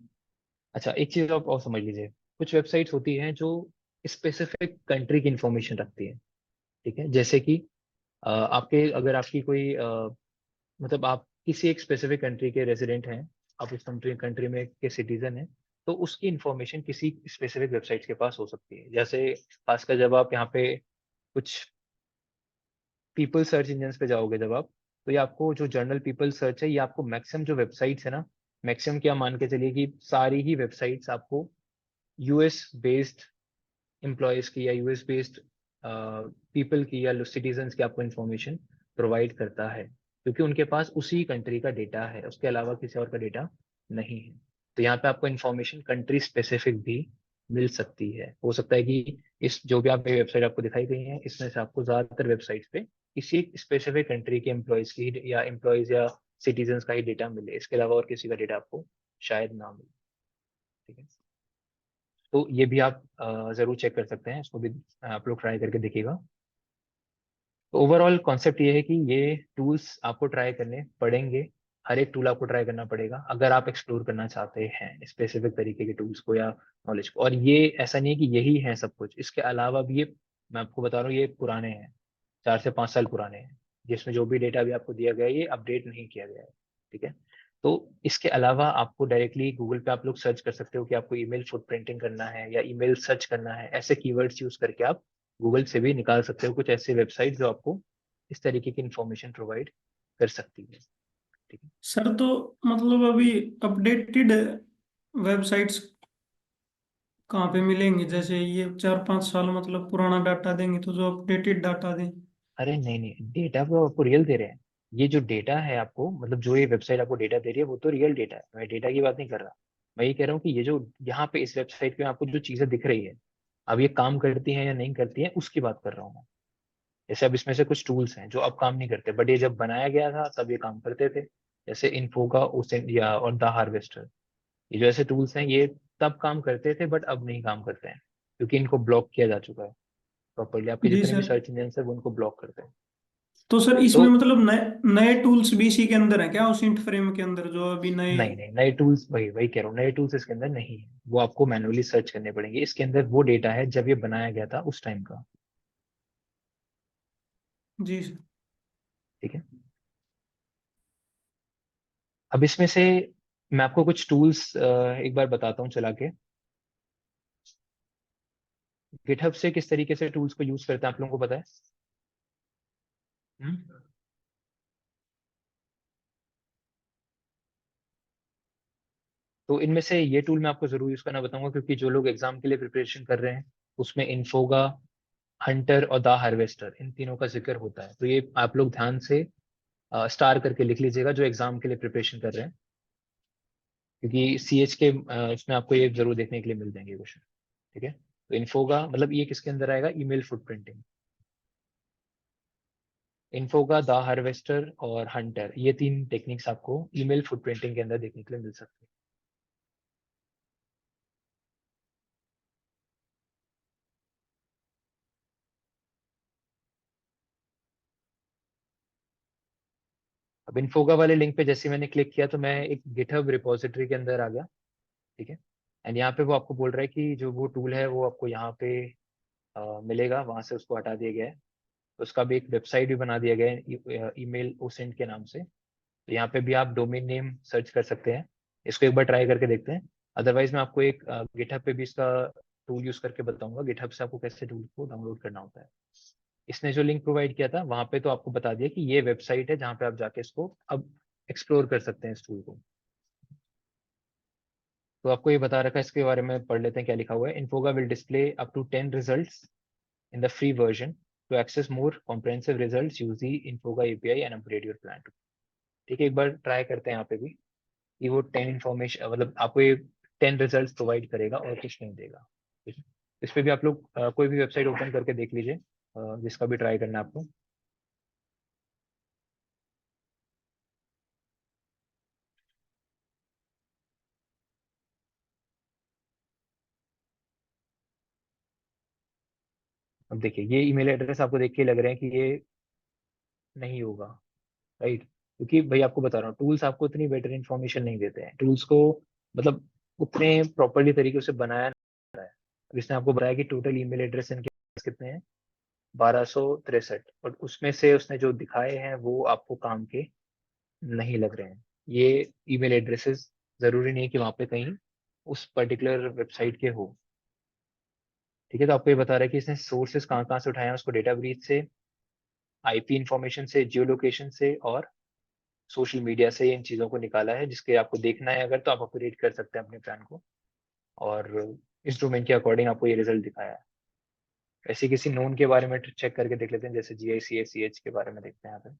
अच्छा, एक चीज आप और समझ लीजिए। कुछ वेबसाइट्स होती हैं जो स्पेसिफिक कंट्री की इन्फॉर्मेशन रखती है। ठीक है। जैसे कि आपके अगर आपकी कोई मतलब आप किसी एक स्पेसिफिक कंट्री के रेजिडेंट हैं, आप उस कंट्री कंट्री में के सिटीजन हैं, तो उसकी इन्फॉर्मेशन किसी स्पेसिफिक वेबसाइट के पास हो सकती है। जैसे खासकर जब आप यहाँ पे कुछ पीपल सर्च इंजन पे जाओगे जब आप, तो ये आपको जो जर्नल पीपल सर्च है, ये आपको मैक्सिमम जो वेबसाइट्स है ना, मैक्सिमम क्या मान के चलिए कि सारी ही वेबसाइट्स आपको US बेस्ड एम्प्लॉयज की या यूएस बेस्ड पीपल की या सिटीजन्स की आपको इन्फॉर्मेशन प्रोवाइड करता है, क्योंकि उनके पास उसी कंट्री का डेटा है, उसके अलावा किसी और का डेटा नहीं है। तो यहाँ पे आपको इन्फॉर्मेशन कंट्री स्पेसिफिक भी मिल सकती है। हो सकता है कि इस जो भी आप वेबसाइट आपको दिखाई गई है, इसमें से आपको ज्यादातर वेबसाइट्स पे किसी स्पेसिफिक कंट्री के एम्प्लॉयज की या एम्प्लॉयज या सिटीजन्स का ही डेटा मिले, इसके अलावा और किसी का डेटा आपको शायद ना मिले। ठीक है, तो ये भी आप जरूर चेक कर सकते हैं, इसको भी आप लोग ट्राई करके देखिएगा। तो ओवरऑल कॉन्सेप्ट ये है कि ये टूल्स आपको ट्राई करने पड़ेंगे, हर एक टूल आपको ट्राई करना पड़ेगा अगर आप एक्सप्लोर करना चाहते हैं स्पेसिफिक तरीके के टूल्स को या नॉलेज को। और ये ऐसा नहीं है कि यही है सब कुछ, इसके अलावा भी ये मैं आपको बता रहा हूँ ये पुराने हैं, 4 से 5 साल पुराने हैं, जिसमें जो भी डेटा भी आपको दिया गया है ये अपडेट नहीं किया गया है। ठीक है, तो इसके अलावा आपको डायरेक्टली गूगल पे आप लोग सर्च कर सकते हो कि आपको ईमेल फुटप्रिंटिंग करना है या ईमेल सर्च करना है, ऐसे कीवर्ड्स यूज करके आप गूगल से भी निकाल सकते हो कुछ ऐसे वेबसाइट जो आपको इस तरीके की इंफॉर्मेशन प्रोवाइड कर सकती है। ठीक है, सर तो मतलब अभी अपडेटेड वेबसाइट्स कहाँ पे मिलेंगी? जैसे ये 4-5 साल मतलब पुराना डाटा देंगे तो जो अपडेटेड डाटा दें। अरे नहीं नहीं, डेटा तो आपको रियल दे रहे हैं। ये जो डेटा है आपको, मतलब जो ये वेबसाइट आपको डेटा दे रही है वो तो रियल डेटा है, मैं डेटा की बात नहीं कर रहा। मैं ये कह रहा हूँ कि ये जो यहाँ पे इस वेबसाइट पे आपको जो चीजें दिख रही है, अब ये काम करती हैं या नहीं करती हैं उसकी बात कर रहा हूँ मैं। जैसे अब इसमें से कुछ टूल्स हैं जो अब काम नहीं करते, बट ये जब बनाया गया था तब ये काम करते थे। जैसे इन्फोगा, ओसेन या और द हार्वेस्टर, ये जो ऐसे टूल्स हैं ये तब काम करते थे बट अब नहीं काम करते हैं, क्योंकि इनको ब्लॉक किया जा चुका है प्रॉपरली। आपके जी जितने भी सर। सर्च इंजन है वो उनको ब्लॉक करते हैं। तो सर तो इसमें मतलब नए नए टूल्स भी इसी के अंदर है क्या, उस इंट फ्रेम के अंदर जो अभी नए? नहीं नहीं, नए टूल्स वही वही कह रहा हूँ, नए टूल्स इसके अंदर नहीं है, वो आपको मैन्युअली सर्च करने पड़ेंगे। इसके अंदर वो डेटा है जब ये बनाया गया था उस टाइम का। जी सर। ठीक है, अब इसमें से मैं आपको कुछ टूल्स एक बार बताता हूँ चला के। गिटहब से किस तरीके से टूल्स को यूज करते हैं आप लोगों को पता है? हम्म? तो इनमें से ये टूल मैं आपको जरूर यूज करना बताऊंगा, क्योंकि जो लोग एग्जाम के लिए प्रिपरेशन कर रहे हैं उसमें इन्फोगा, हंटर और द हार्वेस्टर, इन तीनों का जिक्र होता है। तो ये आप लोग ध्यान से स्टार करके लिख लीजिएगा जो एग्जाम के लिए प्रिपरेशन कर रहे हैं, क्योंकि सीएच के इसमें आपको ये जरूर देखने के लिए मिल जाएंगे क्वेश्चन। ठीक है, तो इन्फोगा मतलब ये किसके अंदर आएगा, ईमेल फुटप्रिंटिंग। इन्फोगा, द हार्वेस्टर और हंटर, ये तीन टेक्निक्स आपको ईमेल फुटप्रिंटिंग के अंदर देखने के लिए मिल सकती है। अब इन्फोगा वाले लिंक पे जैसे मैंने क्लिक किया तो मैं एक गिटहब रिपोजिटरी के अंदर आ गया। ठीक है, एंड यहाँ पे वो आपको बोल रहा है कि जो वो टूल है वो आपको यहाँ पे मिलेगा, वहां से उसको हटा दिया गया है। तो उसका भी एक वेबसाइट भी बना दिया गया है ईमेल ओसेंट के नाम से। तो यहाँ पे भी आप डोमेन नेम सर्च कर सकते हैं, इसको एक बार ट्राई करके देखते हैं। अदरवाइज मैं आपको एक गिटहब पे भी इसका टूल यूज करके बताऊंगा, गिटहब से आपको कैसे टूल को डाउनलोड करना होता है। इसने जो लिंक प्रोवाइड किया था वहां पे तो आपको बता दिया कि ये वेबसाइट है जहाँ पे आप जाके इसको अब एक्सप्लोर कर सकते हैं इस टूल को। तो आपको ये बता रखा है, इसके बारे में पढ़ लेते हैं क्या लिखा हुआ है। Infoga will display up to 10 results in the free version. To access more comprehensive results, use the Infoga API and upgrade your plan. ठीक है, एक बार ट्राई करते हैं यहाँ पे भी कि वो 10 इंफॉर्मेशन मतलब आपको ये 10 रिजल्ट्स प्रोवाइड करेगा और कुछ नहीं देगा। ठीक है? इस पे भी आप लोग कोई भी वेबसाइट ओपन करके देख लीजिए, जिसका भी ट्राई करना है आपको। अब देखिए ये ईमेल एड्रेस आपको देख के लग रहा है कि ये नहीं होगा, राइट? क्योंकि भाई आपको बता रहा हूँ टूल्स आपको इतनी बेटर इन्फॉर्मेशन नहीं देते हैं, टूल्स को मतलब उतने प्रॉपरली तरीके से बनाया। अब इसने आपको बताया कि टोटल ईमेल एड्रेस इनके पास कितने हैं, 1263, और उसमें से उसने जो दिखाए हैं वो आपको काम के नहीं लग रहे हैं। ये ईमेल एड्रेसेस जरूरी नहीं कि वहां पे कहीं उस पर्टिकुलर वेबसाइट के हो। ठीक है, तो आपको ये बता रहा है कि इसने सोर्सेस कहाँ कहाँ से उठाए हैं, उसको डेटा ब्रीच से, आईपी इंफॉर्मेशन से, जियो लोकेशन से और सोशल मीडिया से इन चीज़ों को निकाला है, जिसके आपको देखना है अगर तो आप अपग्रेड कर सकते हैं अपने प्लान को। और इस डोमेन के अकॉर्डिंग आपको ये रिजल्ट दिखाया है। ऐसे किसी नोन के बारे में चेक करके देख लेते हैं, जैसे GICACH के बारे में देखते हैं यहाँ पे।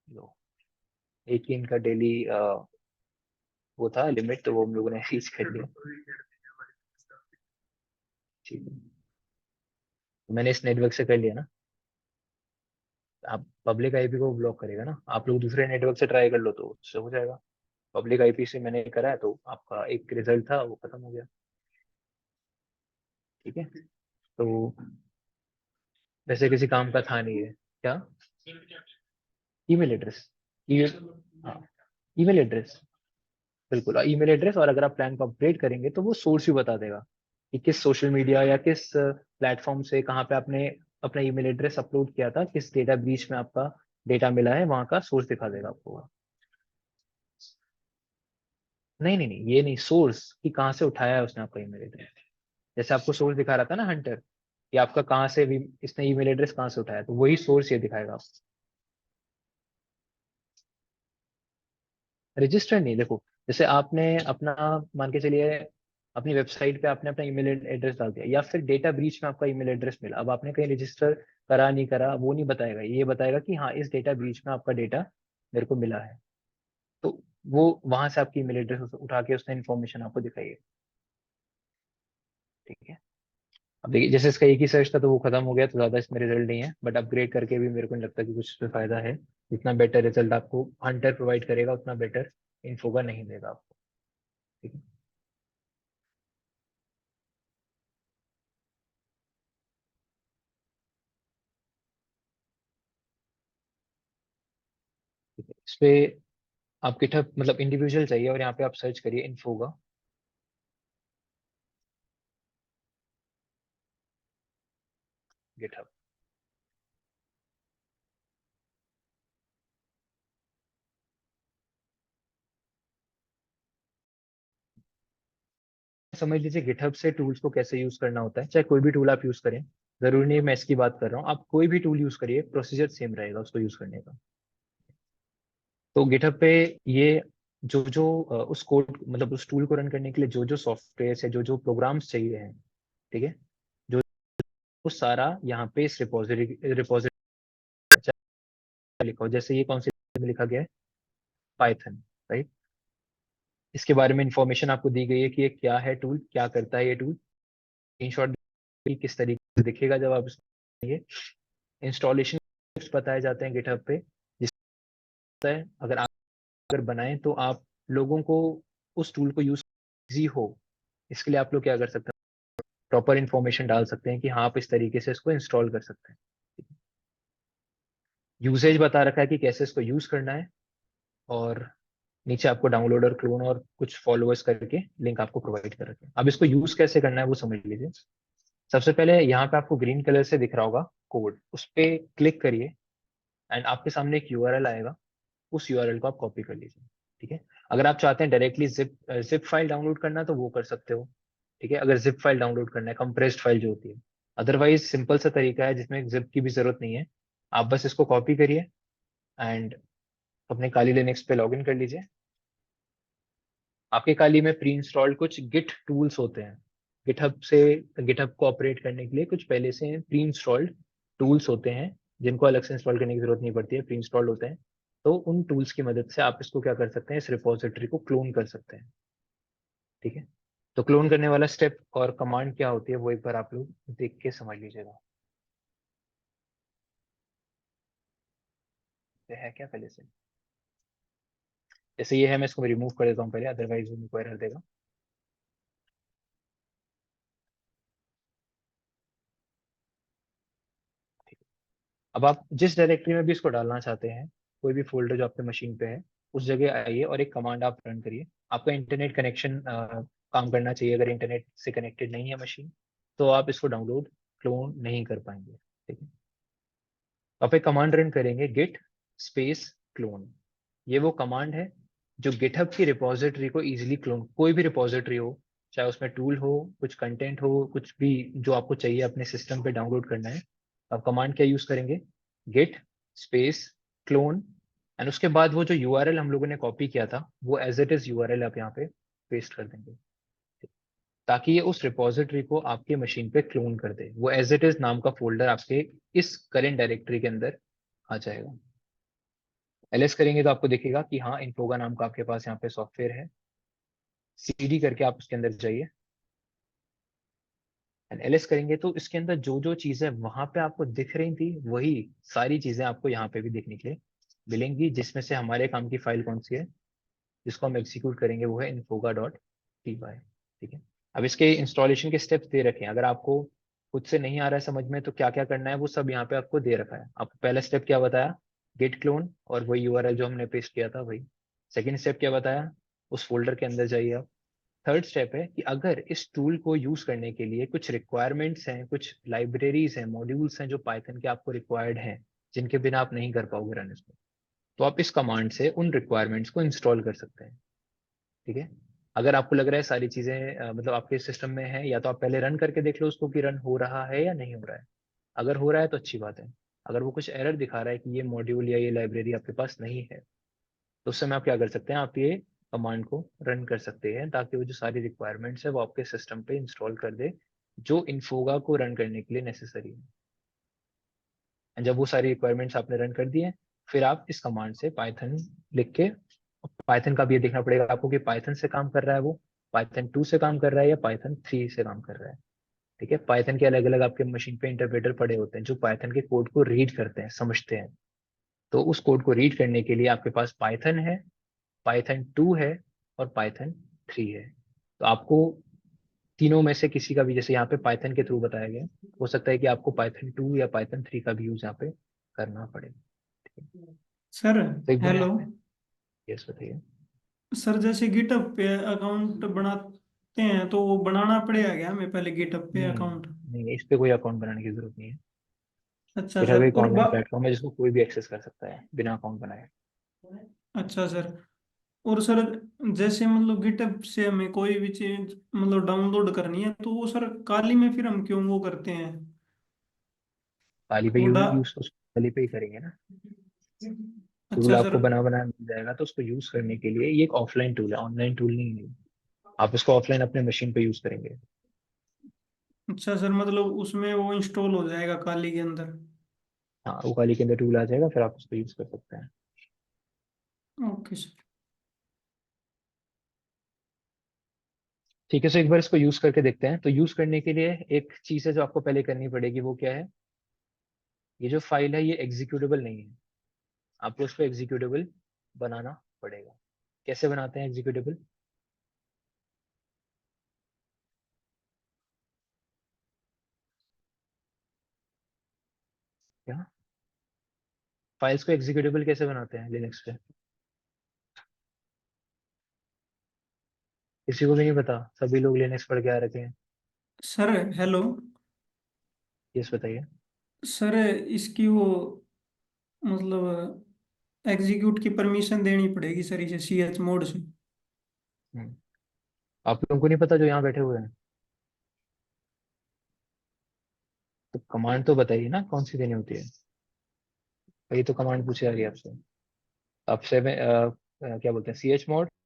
लो, एक ही इनका डेली वो था लिमिट, तो वो हम लोगों ने रीच कर लिया। ठीक है, तो मैंने इस नेटवर्क से कर लिया ना। आप पब्लिक आईपी को ब्लॉक करेगा ना, आप लोग दूसरे नेटवर्क से ट्राई कर लो तो उससे हो जाएगा। पब्लिक आईपी से मैंने करा है तो आपका एक रिजल्ट था वो खत्म हो गया। ठीक है, तो वैसे किसी काम का था नहीं है क्या? ईमेल एड्रेस, हाँ, ईमेल एड्रेस, बिल्कुल ईमेल एड्रेस। और अगर आप प्लान को अपडेट करेंगे तो वो सोर्स भी बता देगा कि किस सोशल मीडिया या किस प्लेटफॉर्म से कहाँ पे आपने अपना ईमेल एड्रेस अपलोड किया था, किस डेटा ब्रीच में आपका डेटा मिला है, वहां का सोर्स दिखा देगा आपको। नहीं नहीं नहीं, ये नहीं, सोर्स कि कहाँ से उठाया है उसने आपका ईमेल एड्रेस। जैसे आपको सोर्स दिखा रहा था ना हंटर, कि आपका कहाँ से भी इसने ईमेल एड्रेस कहाँ से उठाया, तो वही सोर्स ये दिखाएगा आपको। रजिस्टर नहीं, देखो जैसे आपने अपना, मान के चलिए अपनी वेबसाइट पे आपने अपना ईमेल एड्रेस डाल दिया, या फिर डेटा ब्रीच में आपका ईमेल एड्रेस मिला, अब आपने कहीं रजिस्टर करा नहीं करा वो नहीं बताएगा, ये बताएगा कि हाँ इस डेटा ब्रीच में आपका डेटा मेरे को मिला है। तो वो वहां से आपकी ईमेल एड्रेस उठा के उसने इन्फॉर्मेशन आपको दिखाई है। ठीक है, अब देखिए जैसे इसका एक ही सर्च था तो वो खत्म हो गया, तो ज्यादा इसमें रिजल्ट नहीं है, बट अपग्रेड करके भी मेरे को नहीं लगता कि कुछ इसमें फायदा है। जितना बेटर रिजल्ट आपको हंटर प्रोवाइड करेगा उतना बेटर इन्फोगा नहीं देगा आपको। ठीक है, ठीक है। इस पे आप गिटहब मतलब इंडिविजुअल चाहिए, और यहाँ पे आप सर्च करिए इन्फोगा गिटहब। समझ लीजिए गिटहब से टूल्स को कैसे यूज करना होता है, चाहे कोई भी टूल आप यूज करें, जरूरी नहीं है मैं इसकी बात कर रहा हूँ, आप कोई भी टूल यूज करिए प्रोसीजर सेम रहेगा उसको यूज करने का। तो गिटहब पे ये जो जो उस कोड मतलब उस टूल को रन करने के लिए जो जो सॉफ्टवेयर है, जो जो प्रोग्राम्स चाहिए हैं, ठीक है, जो वो सारा यहाँ पे इस रिपोजिटरी रिपोजिटरी लिखा हो। जैसे ये कौन सी में लिखा गया है, पाइथन, राइट। इसके बारे में इंफॉर्मेशन आपको दी गई है कि ये क्या है टूल, क्या करता है ये टूल, इन शॉर्ट किस तरीके से दिखेगा जब आप इसको, ये इंस्टॉलेशन बताए जाते हैं गिटहब पे, जिससे अगर आप अगर बनाएं तो आप लोगों को उस टूल को यूज इजी हो, इसके लिए आप लोग क्या कर सकते हैं, प्रॉपर इंफॉर्मेशन डाल सकते हैं कि हाँ आप इस तरीके से इसको इंस्टॉल कर सकते हैं। यूसेज बता रखा है कि कैसे इसको यूज करना है, और नीचे आपको डाउनलोड और क्लोन और कुछ फॉलोअर्स करके लिंक आपको प्रोवाइड कर रखे हैं। अब इसको यूज कैसे करना है वो समझ लीजिए। सबसे पहले यहाँ पे आपको ग्रीन कलर से दिख रहा होगा कोड, उस पर क्लिक करिए, एंड आपके सामने एक यूआरएल आएगा, उस यूआरएल को आप कॉपी कर लीजिए। ठीक है, अगर आप चाहते हैं डायरेक्टली जिप फाइल डाउनलोड करना तो वो कर सकते हो। ठीक है, अगर जिप फाइल डाउनलोड करना है, कंप्रेस्ड फाइल जो होती है। अदरवाइज सिंपल सा तरीका है जिसमें जिप की भी जरूरत नहीं है, आप बस इसको कॉपी करिए एंड अपने काली लिनक्स पे लॉगिन कर लीजिए। आपके काली में प्री इंस्टॉल्ड कुछ गिट टूल्स होते हैं, गिटहब से गिटहब को ऑपरेट करने के लिए कुछ पहले से प्री इंस्टॉल्ड टूल्स होते हैं, जिनको अलग से इंस्टॉल करने की जरूरत नहीं पड़ती है, प्री इंस्टॉल्ड होते हैं। तो उन टूल्स की मदद से आप इसको क्या कर सकते हैं, इस रिपोजिटरी को क्लोन कर सकते हैं। ठीक है, तो क्लोन करने वाला स्टेप और कमांड क्या होती है वो एक बार आप लोग देख के समझ लीजिएगा। ये है क्या पहले से, जैसे ये है, मैं इसको रिमूव कर देता हूँ पहले, अदरवाइज वो मेरे को एरर देगा। ठीक है, अब आप जिस डायरेक्टरी में भी इसको डालना चाहते हैं, कोई भी फोल्डर जो आपके मशीन पे है, उस जगह आइए और एक कमांड आप रन करिए। आपका इंटरनेट कनेक्शन काम करना चाहिए, अगर इंटरनेट से कनेक्टेड नहीं है मशीन तो आप इसको डाउनलोड क्लोन नहीं कर पाएंगे। ठीक है, तो आप एक कमांड रन करेंगे, गिट स्पेस क्लोन। ये वो कमांड है जो गिटहब की रिपोजिटरी को इजीली क्लोन, कोई भी रिपोजिटरी हो, चाहे उसमें टूल हो, कुछ कंटेंट हो, कुछ भी जो आपको चाहिए अपने सिस्टम पे डाउनलोड करना है, आप कमांड क्या यूज करेंगे, गिट स्पेस क्लोन। एंड उसके बाद वो जो यूआरएल हम लोगों ने कॉपी किया था वो एज इट इज यूआरएल आप यहाँ पे पेस्ट कर देंगे, ताकि ये उस रिपोजिटरी को आपके मशीन पे क्लोन कर दे। वो एज इट इज नाम का फोल्डर आपके इस करेंट डायरेक्टरी के अंदर आ जाएगा। एलएस करेंगे तो आपको दिखेगा कि हाँ, इन्फोगा नाम का आपके पास यहाँ पे सॉफ्टवेयर है। सीडी करके आप उसके अंदर जाइए एंड एलएस करेंगे तो इसके अंदर जो जो चीजें वहां पे आपको दिख रही थी वही सारी चीजें आपको यहाँ पे भी देखने के लिए मिलेंगी, जिसमें से हमारे काम की फाइल कौन सी है जिसको हम एग्जीक्यूट करेंगे, वो है इन्फोगा डॉट पी वाई। ठीक है। अब इसके इंस्टॉलेशन के स्टेप्स दे रखे हैं, अगर आपको खुद से नहीं आ रहा है समझ में तो क्या क्या करना है वो सब यहाँ पे आपको दे रखा है। आपको पहला स्टेप क्या बताया, गेट क्लोन, और वही यूआरएल जो हमने पेस्ट किया था वही। सेकंड स्टेप क्या बताया, उस फोल्डर के अंदर जाइए आप। थर्ड स्टेप है कि अगर इस टूल को यूज करने के लिए कुछ रिक्वायरमेंट्स हैं, कुछ लाइब्रेरीज हैं, मॉड्यूल्स हैं जो पाइथन के आपको रिक्वायर्ड हैं, जिनके बिना आप नहीं कर पाओगे रन इसको, तो आप इस कमांड से उन रिक्वायरमेंट्स को इंस्टॉल कर सकते हैं। ठीक है। अगर आपको लग रहा है सारी चीजें मतलब आपके सिस्टम में है, या तो आप पहले रन करके देख लो उसको कि रन हो रहा है या नहीं हो रहा है। अगर हो रहा है तो अच्छी बात है। अगर वो कुछ एरर दिखा रहा है कि ये मॉड्यूल या ये लाइब्रेरी आपके पास नहीं है, तो उस समय आप क्या कर सकते हैं, आप ये कमांड को रन कर सकते हैं, ताकि वो जो सारी रिक्वायरमेंट्स है वो आपके सिस्टम पे इंस्टॉल कर दे जो इन्फोगा को रन करने के लिए नेसेसरी है। एंड जब वो सारी रिक्वायरमेंट्स आपने रन कर दी है, फिर आप इस कमांड से पाइथन लिख के, पाइथन का भी ये देखना पड़ेगा आपको कि पाइथन से काम कर रहा है वो, पाइथन 2 से काम कर रहा है या पाइथन 3 से काम कर रहा है। ठीक है। पाइथन के अलग अलग आपके मशीन पे इंटरप्रेटर पड़े होते हैं जो पाइथन के कोड को रीड करते हैं, समझते हैं। तो उस कोड को रीड करने के लिए आपके पास पाइथन है, पाइथन 2 है और पाइथन 3 है। तो आपको तीनों में से किसी का भी, जैसे यहाँ पे पाइथन के थ्रू बताया गया, हो सकता है कि आपको पाइथन 2 या पाइथन 3 का भी यूज यहाँ पे करना पड़े। ठीक है। सर तो एक बार हेलो। यहाँ पे, यस बताइए। सर जैसे गिटहब पे अकाउंट बनाते हैं तो वो बनाना पड़ेगा क्या हमें पहले गिटहब पे नहीं अकाउंट? नहीं, इस पे कोई अकाउंट बनाने की जरूरत नहीं है। अच्छा गिटहब सर। एक ऑनलाइन प्लेटफॉर्म है जिसको कोई भी एक्सेस कर सकता है बिना अकाउंट बनाए। अच्छा सर। और सर जैसे मतलब गिटहब से हमें कोई भी चीज मतलब डाउनलोड करनी है तो वो सर काली में फिर हम क्यों वो करते हैं? खाली पे वो यूज डा यूज तो खाली पे ही करेंगे ना। टूल अच्छा सर। आपको बना मिल जाएगा तो उसको यूज करने के लिए, ये एक ऑफलाइन टूल है, ऑनलाइन टूल नहीं है। आप इसको ऑफलाइन अपने मशीन पे यूज करेंगे। अच्छा सर मतलब उसमें वो इंस्टॉल हो जाएगा काली के अंदर। हाँ, वो खाली के अंदर टूल आ जाएगा, फिर आप उसको यूज कर सकते हैं। Okay sir. ठीक है। सो एक बार इसको यूज करके देखते हैं। तो यूज करने के लिए एक चीज है जो आपको पहले करनी पड़ेगी, वो क्या है, ये जो फाइल है ये एग्जीक्यूटेबल नहीं है। आपको उसको एग्जीक्यूटेबल बनाना पड़ेगा। कैसे बनाते हैं एग्जीक्यूटेबल, क्या फाइल्स को एग्जीक्यूटेबल कैसे बनाते हैं लिनक्स पे, किसी को भी नहीं पता? सभी लोग लिनक्स पढ़ के आ रखे हैं। Sir hello. यस बताइए। सर इसकी वो मतलब एग्जीक्यूट की परमिशन देनी पड़ेगी सर इसे CH मोड से। हम्म, आप लोगों को नहीं पता जो यहाँ बैठे हुए हैं? तो कमांड तो बताइए ना कौन सी देनी होती है। वही तो कमांड पूछे आ रही है आपसे। आप 7 क्या बोलते हैं, CH मोड